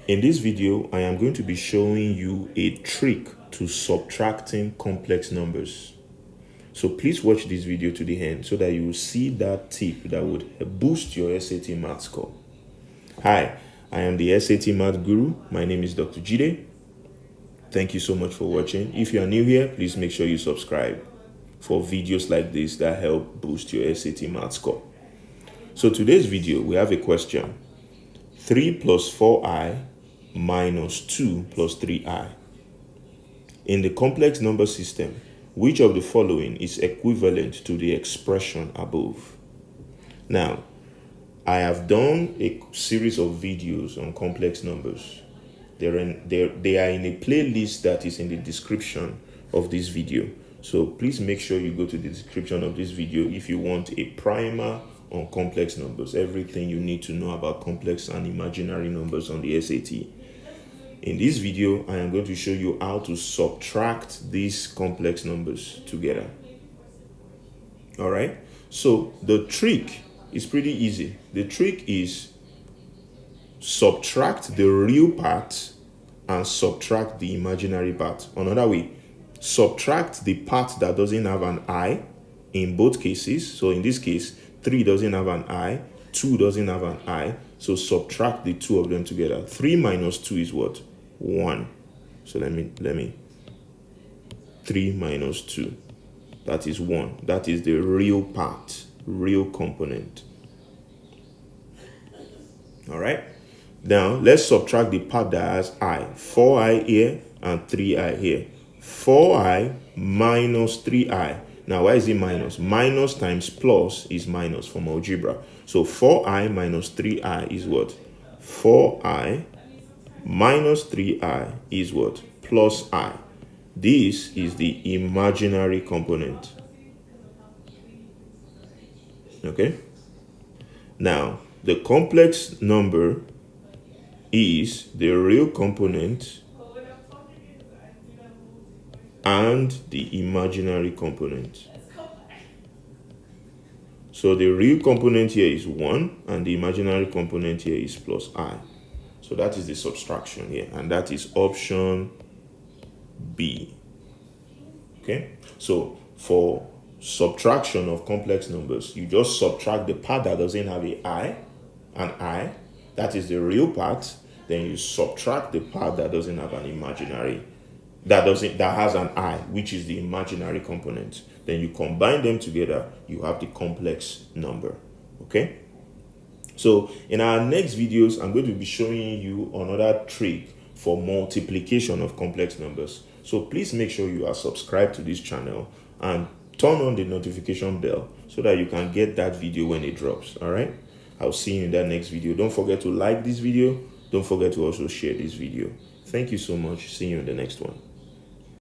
In this video, I am going to be showing you a trick to subtracting complex numbers. So please watch this video to the end so that you will see that tip that would boost your SAT math score. Hi, I am the SAT math guru. My name is Dr. Jide. Thank you so much for watching. If you are new here, please make sure you subscribe for videos like this that help boost your SAT math score. So today's video, we have a question. 3 plus 4i minus 2 plus 3i. In the complex number system, which of the following is equivalent to the expression above? Now, I have done a series of videos on complex numbers. They are in a playlist that is in the description of this video. So please make sure you go to the description of this video if you want a primer on complex numbers, everything you need to know about complex and imaginary numbers on the SAT. In this video, I am going to show you how to subtract these complex numbers together. All right, so the trick is pretty easy. The trick is subtract the real part and subtract the imaginary part. Another way, subtract the part that doesn't have an I in both cases. So in this case, 3 doesn't have an I, 2 doesn't have an I. So subtract the two of them together. 3 minus 2 is what? 1. So let me 3 minus 2. That is 1. That is the real part, real component. All right. Now let's subtract the part that has I. 4i here and 3i here. 4i minus 3i. Now, why is it minus? Minus times plus is minus from algebra. So 4i minus 3i is what? 4i minus 3i is what? Plus I. This is the imaginary component. Okay? Now, the complex number is the real component and the imaginary component. So the real component here is 1 and the imaginary component here is plus I. So that is the subtraction here, and that is option B. Okay, so for subtraction of complex numbers, you just subtract the part that doesn't have an I, that is the real part. Then you subtract the part that doesn't have an imaginary, that has an I, which is the imaginary component. Then you combine them together, you have the complex number. Okay, so in our next videos, I'm going to be showing you another trick for multiplication of complex numbers. So please make sure you are subscribed to this channel and turn on the notification bell so that you can get that video when it drops. All right, I'll see you in that next video. Don't forget to like this video. Don't forget to also share this video. Thank you so much. See you in the next one.